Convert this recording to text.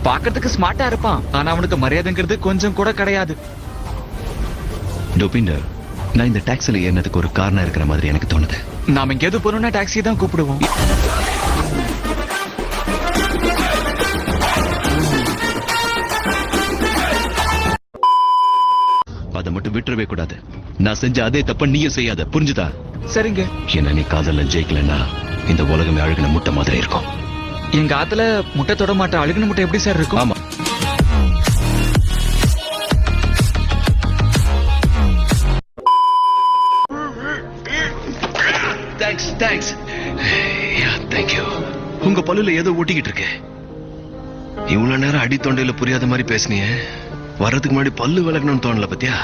பாக்குறதுக்கு ஸ்மார்ட்டா இருப்பான், ஆனா அவனுக்கு மரியாதைங்கிறது கொஞ்சம் கூட கிடையாது. டோபிண்டர், நான் இந்த டாக்ஸில ஏறினதுக்கு ஒரு காரணம் இருக்கிற மாதிரி எனக்கு தோணுது. நாம எங்கேயாவது போறோம்னா டாக்ஸி தான் கூப்பிடுவோம். அதை மட்டும் விட்டுறவே கூடாது. நான் செஞ்ச அதே தப்ப நீயும் செய்யாத, புரிஞ்சுதா? சரிங்க. என்ன நீ காதல்ல ஜெயிக்கலன்னா இந்த உலகமே அழுகின முட்டை மாதிரி இருக்கும். எங்க ஆத்துல முட்டை தொட மாட்டேன், அழுகின முட்டை எப்படி சார் இருக்கும்? ஆமா. Thanks thanks. தேங்க்யூ. உங்க பல்லுல ஏதோ ஒட்டிக்கிட்டு இருக்கு. இவ்வளவு நேரம் அடி தொண்டையில புரியாத மாதிரி பேசுனியே. வர்றதுக்கு முன்னாடி பல்லு விளக்கணும்னு தோணல பத்தியா?